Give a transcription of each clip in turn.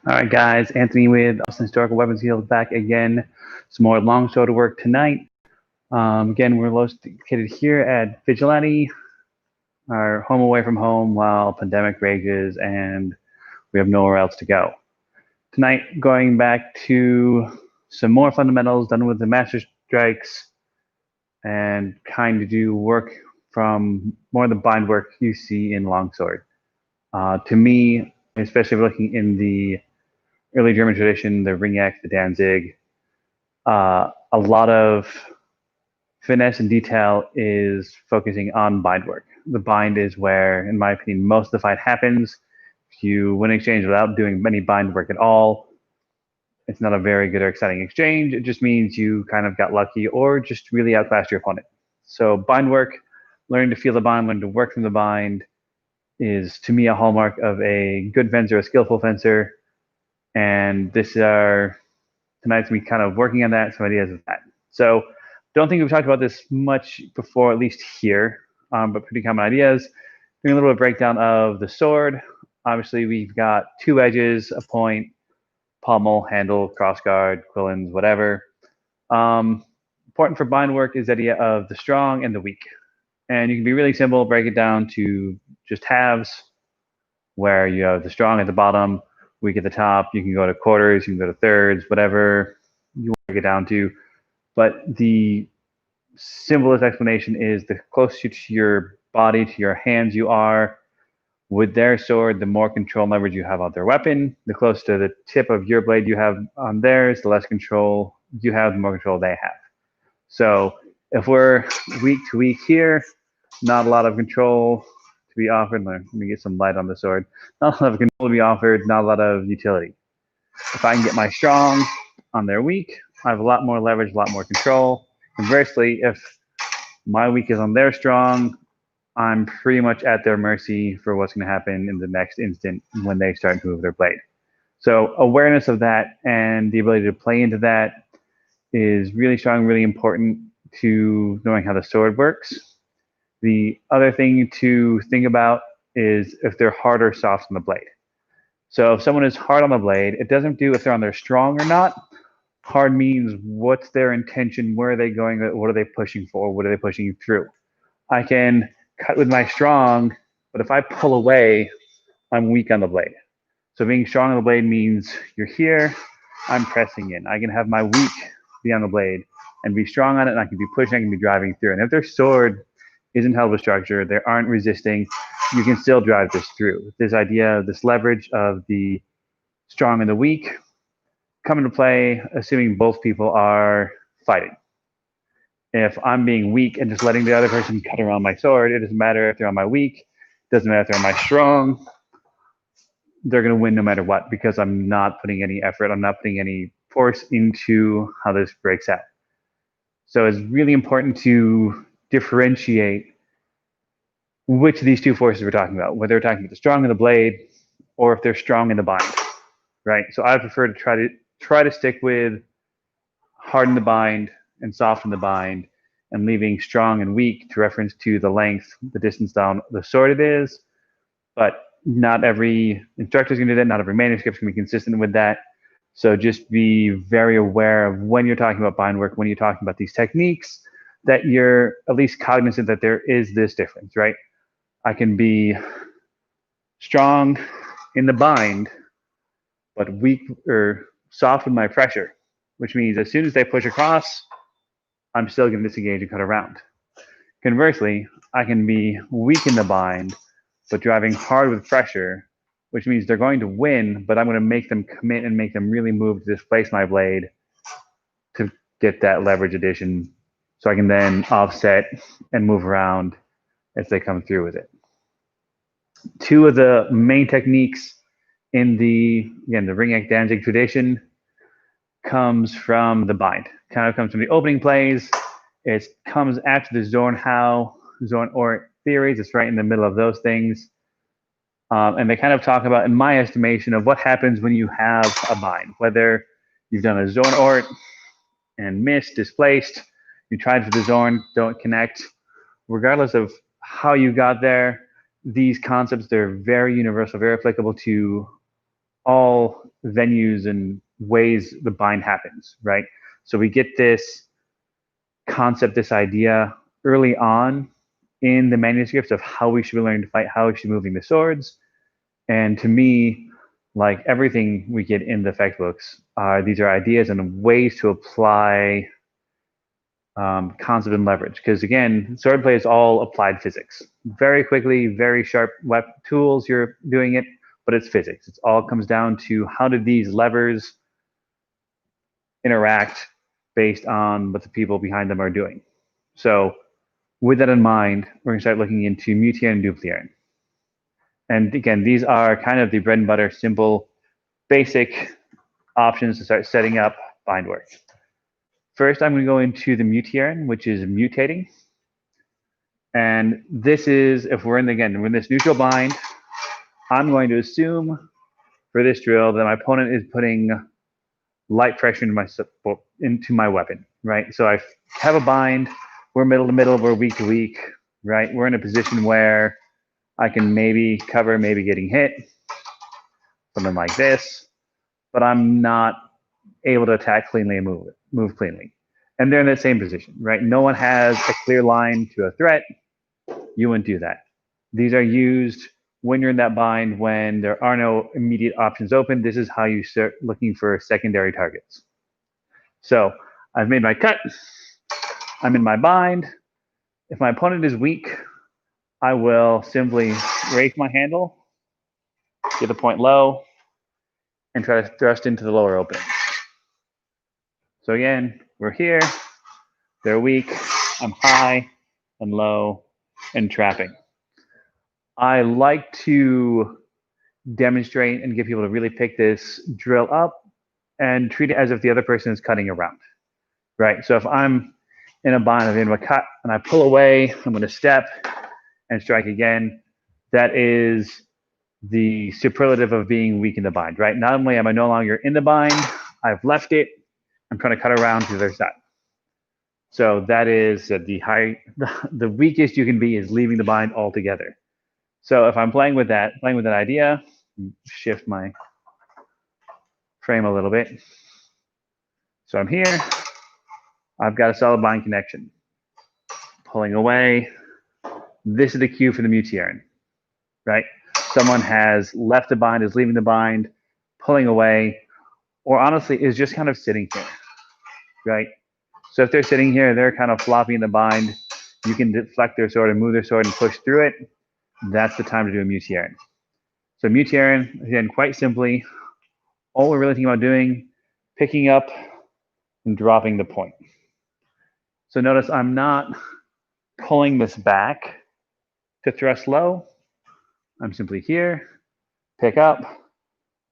All right, guys. Anthony with Austin Historical Weapons Guild back again. Some more Longsword work tonight. Again, we're located here at Vigilante, our home away from home while pandemic rages and we have nowhere else to go. Tonight, going back to some more fundamentals done with the Master Strikes and kind of do work from more of the bind work you see in Longsword. To me, especially looking in the early German tradition, the Ringak, the Danzig, a lot of finesse and detail is focusing on bind work. The bind is where, in my opinion, most of the fight happens. If you win an exchange without doing any bind work at all, it's not a very good or exciting exchange. It just means you kind of got lucky or just really outclassed your opponent. So bind work, learning to feel the bind, learning to work from the bind is, to me, a hallmark of a good fencer, a skillful fencer. And this is tonight's me kind of working on that, some ideas of that. So don't think we've talked about this much before, at least here, but pretty common ideas. Doing a little bit of breakdown of the sword. Obviously, we've got two edges, a point, pommel, handle, crossguard, quillins, whatever. Important for bind work is the idea of the strong and the weak. And you can be really simple, break it down to just halves, where you have the strong at the bottom, weak at the top. You can go to quarters, you can go to thirds, whatever you want to get down to. But the simplest explanation is the closer to your body, to your hands you are with their sword, the more control and leverage you have on their weapon. The closer to the tip of your blade you have on theirs, the less control you have, the more control they have. So if we're weak to weak here, not a lot of control to be offered. Let me get some light on the sword. Not a lot of control to be offered, not a lot of utility. If I can get my strong on their weak, I have a lot more leverage, a lot more control. Conversely, if my weak is on their strong, I'm pretty much at their mercy for what's going to happen in the next instant when they start to move their blade. So awareness of that and the ability to play into that is really strong, really important to knowing how the sword works. The other thing to think about is if they're hard or soft on the blade. So if someone is hard on the blade, it doesn't do if they're on their strong or not. Hard means what's their intention, where are they going, what are they pushing for, what are they pushing through. I can cut with my strong, but if I pull away, I'm weak on the blade. So being strong on the blade means you're here, I'm pressing in. I can have my weak be on the blade and be strong on it, and I can be pushing, I can be driving through. And if their sword isn't held with structure, they aren't resisting, you can still drive this through. This idea, this leverage of the strong and the weak come into play, assuming both people are fighting. If I'm being weak and just letting the other person cut around my sword, it doesn't matter if they're on my weak, it doesn't matter if they're on my strong, they're going to win no matter what, because I'm not putting any effort, I'm not putting any force into how this breaks out. So it's really important to differentiate which of these two forces we're talking about, whether we're talking about the strong in the blade or if they're strong in the bind, right? So I prefer to try to stick with hard in the bind and soft in the bind, and leaving strong and weak to reference to the length, the distance down the sword it is. But not every instructor is going to do that. Not every manuscript is going to be consistent with that. So just be very aware of when you're talking about bind work, when you're talking about these techniques, that you're at least cognizant that there is this difference, right? I can be strong in the bind, but weak or soft with my pressure, which means as soon as they push across, I'm still going to disengage and cut around. Conversely, I can be weak in the bind, but driving hard with pressure, which means they're going to win, but I'm going to make them commit and make them really move to displace my blade to get that leverage addition, so I can then offset and move around as they come through with it. Two of the main techniques in the Ringak Danzig tradition comes from the bind. Kind of comes from the opening plays. It comes after the Zorn Ort theories. It's right in the middle of those things. And they kind of talk about, in my estimation, of what happens when you have a bind. Whether you've done a Zorn Ort and missed, displaced, you tried for the Zorn, don't connect. Regardless of how you got there, these concepts, they're very universal, very applicable to all venues and ways the bind happens, right? So we get this concept, this idea early on in the manuscripts of how we should be learning to fight, how we should be moving the swords. And to me, like everything we get in the fact books, these are ideas and ways to apply concept and leverage. Because again, swordplay is all applied physics. Very quickly, very sharp tools, you're doing it, but it's physics. It all comes down to how do these levers interact based on what the people behind them are doing. So with that in mind, we're going to start looking into Mutier and Duplier. And again, these are kind of the bread and butter, simple, basic options to start setting up bind work. First, I'm going to go into the Mutier, which is mutating. And this is, if we're in, again, we're in this neutral bind, I'm going to assume for this drill that my opponent is putting light pressure into my weapon, right? So I have a bind, we're middle to middle, we're weak to weak, right? We're in a position where I can maybe cover, maybe getting hit, something like this, but I'm not able to attack cleanly and move cleanly. And they're in that same position, right? No one has a clear line to a threat. You wouldn't do that. These are used when you're in that bind, when there are no immediate options open. This is how you start looking for secondary targets. So I've made my cut. I'm in my bind. If my opponent is weak, I will simply raise my handle, get the point low, and try to thrust into the lower opening. So again, we're here, they're weak, I'm high and low and trapping. I like to demonstrate and get people to really pick this drill up and treat it as if the other person is cutting around, right? So if I'm in a bind, I'm in a cut, and I pull away, I'm going to step and strike again. That is the superlative of being weak in the bind, right? Not only am I no longer in the bind, I've left it, I'm trying to cut around to the other side. So that is the weakest you can be is leaving the bind altogether. So if I'm playing with that idea, shift my frame a little bit. So I'm here, I've got a solid bind connection. Pulling away, this is the cue for the Mutier, right? Someone has left the bind, is leaving the bind, pulling away, or honestly is just kind of sitting here, right? So if they're sitting here, they're kind of floppy in the bind, you can deflect their sword and move their sword and push through it. That's the time to do a Mutier. So Mutier, again, quite simply, all we're really thinking about doing, picking up and dropping the point. So notice I'm not pulling this back to thrust low. I'm simply here, pick up,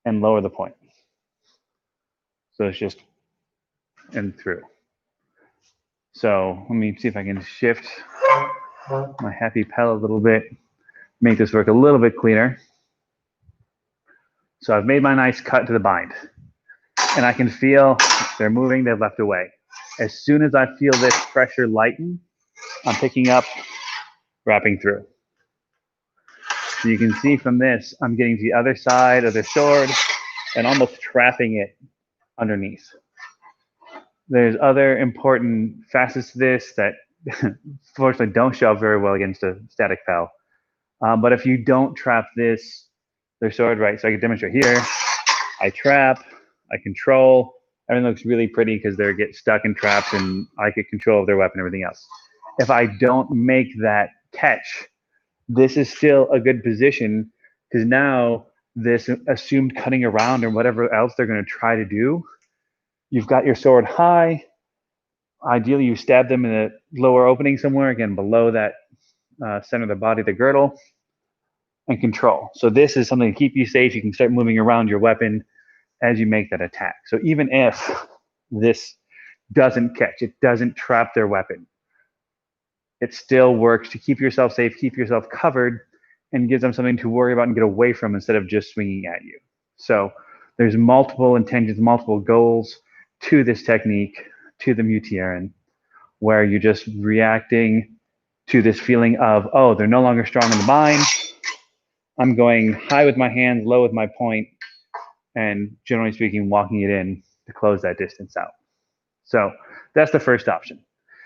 and lower the point. So it's just in through. So let me see if I can shift my happy pal a little bit, make this work a little bit cleaner. So I've made my nice cut to the bind, and I can feel they're moving, they've left away. As soon as I feel this pressure lighten, I'm picking up, wrapping through. So you can see from this, I'm getting to the other side of the sword and almost trapping it underneath. There's other important facets to this that fortunately don't show up very well against a static pal. But if you don't trap their sword right, so I can demonstrate here, I trap, I control, everything looks really pretty because they get stuck in traps and I get control of their weapon and everything else. If I don't make that catch, this is still a good position because now this assumed cutting around or whatever else they're going to try to do, you've got your sword high. Ideally, you stab them in a lower opening somewhere, again, below that center of the body, the girdle, and control. So this is something to keep you safe. You can start moving around your weapon as you make that attack. So even if this doesn't catch, it doesn't trap their weapon, it still works to keep yourself safe, keep yourself covered, and gives them something to worry about and get away from instead of just swinging at you. So there's multiple intentions, multiple goals to this technique, to the Mutier, where you're just reacting to this feeling of, oh, they're no longer strong in the bind. I'm going high with my hands, low with my point, and generally speaking, walking it in to close that distance out. So that's the first option.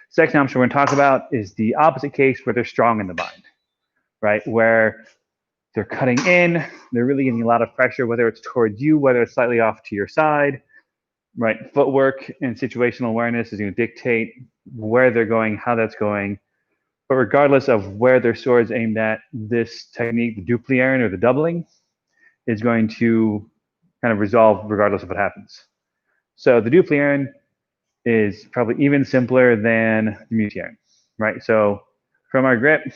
Second option we're going to talk about is the opposite case where they're strong in the bind, right? Where they're cutting in, they're really getting a lot of pressure, whether it's towards you, whether it's slightly off to your side, right? Footwork and situational awareness is going to dictate where they're going, how that's going. But regardless of where their sword's aimed at, this technique, the dupliering or the doubling, is going to kind of resolve regardless of what happens. So the dupliering is probably even simpler than the multiering, right? So from our grip,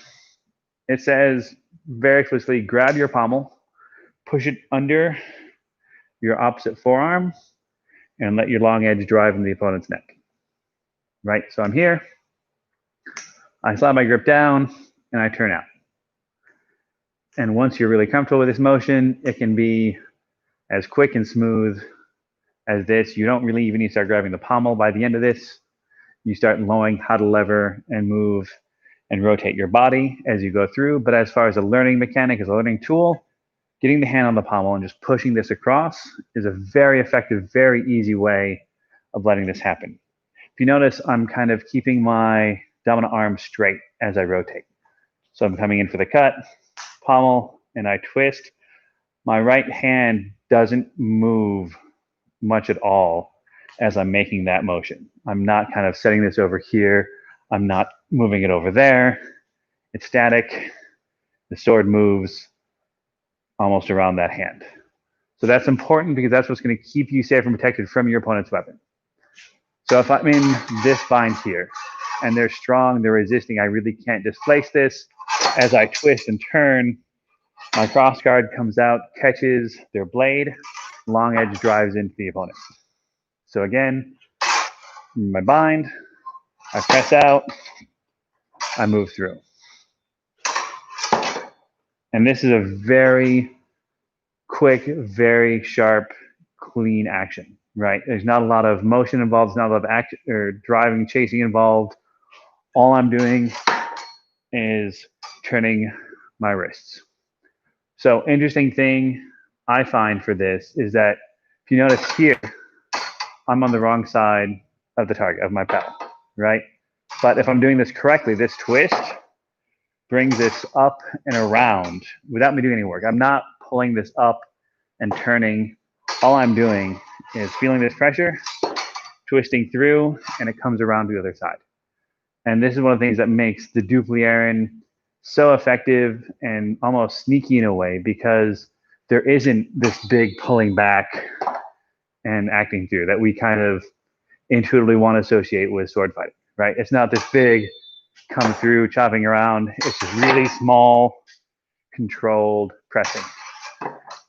it says very explicitly, grab your pommel, push it under your opposite forearm, and let your long edge drive in the opponent's neck, right? So I'm here, I slide my grip down, and I turn out. And once you're really comfortable with this motion, it can be as quick and smooth as this. You don't really even need to start grabbing the pommel. By the end of this, you start knowing how to lever and move and rotate your body as you go through. But as far as a learning mechanic, as a learning tool, getting the hand on the pommel and just pushing this across is a very effective, very easy way of letting this happen. If you notice, I'm kind of keeping my dominant arm straight as I rotate. So I'm coming in for the cut, pommel, and I twist. My right hand doesn't move much at all as I'm making that motion. I'm not kind of setting this over here. I'm not moving it over there. It's static. The sword moves almost around that hand. So that's important because that's what's going to keep you safe and protected from your opponent's weapon. So if I'm in this bind here and they're strong, they're resisting, I really can't displace this. As I twist and turn, my crossguard comes out, catches their blade, long edge drives into the opponent. So again, my bind, I press out, I move through. And this is a very quick, very sharp, clean action, right? There's not a lot of motion involved, there's not a lot of action or driving, chasing involved. All I'm doing is turning my wrists. So interesting thing I find for this is that if you notice here, I'm on the wrong side of the target, of my paddle, right? But if I'm doing this correctly, this twist brings this up and around without me doing any work. I'm not pulling this up and turning. All I'm doing is feeling this pressure, twisting through, and it comes around to the other side. And this is one of the things that makes the dupliering so effective and almost sneaky in a way, because there isn't this big pulling back and acting through that we kind of intuitively want to associate with sword fighting, right? It's not this big come through, chopping around. It's just really small, controlled pressing.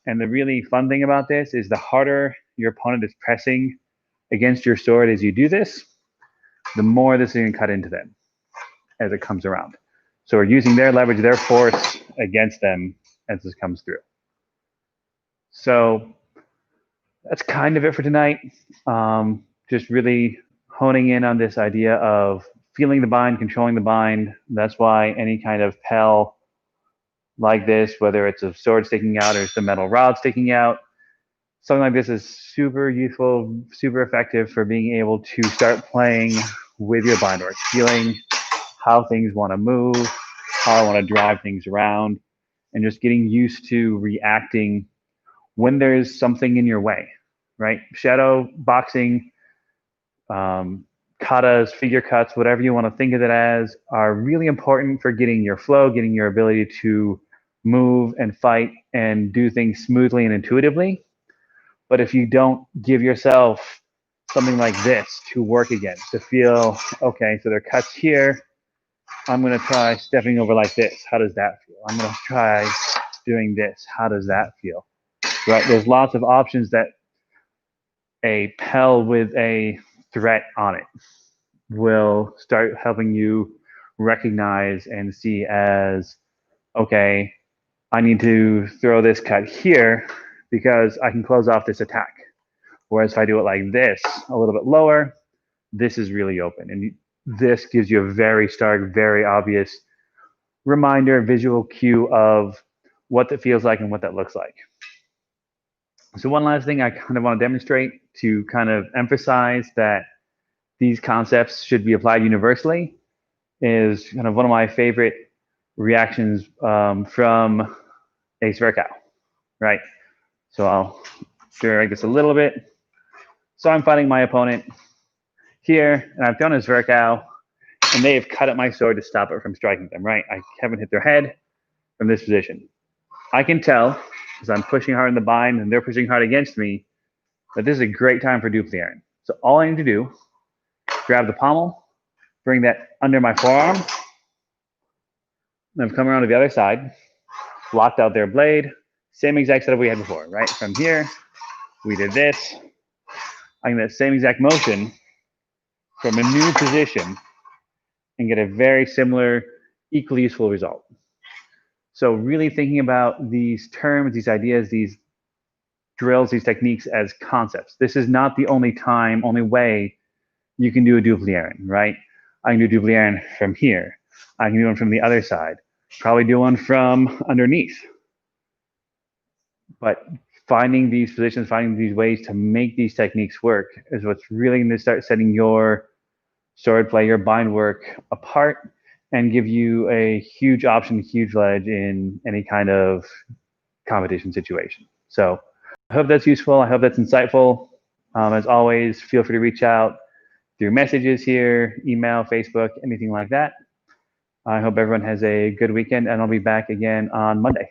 And the really fun thing about this is the harder your opponent is pressing against your sword as you do this, the more this is going to cut into them as it comes around. So we're using their leverage, their force against them as this comes through. So that's kind of it for tonight. Just really honing in on this idea of feeling the bind, controlling the bind. That's why any kind of pel like this, whether it's a sword sticking out or it's a metal rod sticking out, something like this is super useful, super effective for being able to start playing with your bind work, feeling how things want to move, how I want to drive things around, and just getting used to reacting when there's something in your way, right? Shadow boxing, katas, figure cuts, whatever you want to think of it as, are really important for getting your flow, getting your ability to move and fight and do things smoothly and intuitively. But if you don't give yourself something like this to work against, to feel, okay, so there are cuts here, I'm going to try stepping over like this. How does that feel? I'm going to try doing this. How does that feel? Right? There's lots of options that a pel with a threat on it will start helping you recognize and see as, okay, I need to throw this cut here because I can close off this attack. Whereas if I do it like this, a little bit lower, this is really open. And this gives you a very stark, very obvious reminder, visual cue of what that feels like and what that looks like. So one last thing I kind of want to demonstrate to kind of emphasize that these concepts should be applied universally is kind of one of my favorite reactions from a Zwerkow, right? So I'll drag this a little bit. So I'm fighting my opponent here, and I've done a Zwerkow, and they have cut at my sword to stop it from striking them, right? I haven't hit their head from this position. I can tell, because I'm pushing hard in the bind and they're pushing hard against me, that this is a great time for dupliering. So all I need to do, grab the pommel, bring that under my forearm, and I've come around to the other side, blocked out their blade, same exact setup we had before, right? From here, we did this. I can do that same exact motion from a new position and get a very similar, equally useful result. So really thinking about these terms, these ideas, these drills, these techniques as concepts. This is not the only time, only way you can do a dupliering, right? I can do a dupliering from here. I can do one from the other side. Probably do one from underneath. But finding these positions, finding these ways to make these techniques work is what's really going to start setting your sword play, your bind work apart and give you a huge option, huge ledge in any kind of competition situation. So I hope that's useful. I hope that's insightful. As always, feel free to reach out through messages here, email, Facebook, anything like that. I hope everyone has a good weekend, and I'll be back again on Monday.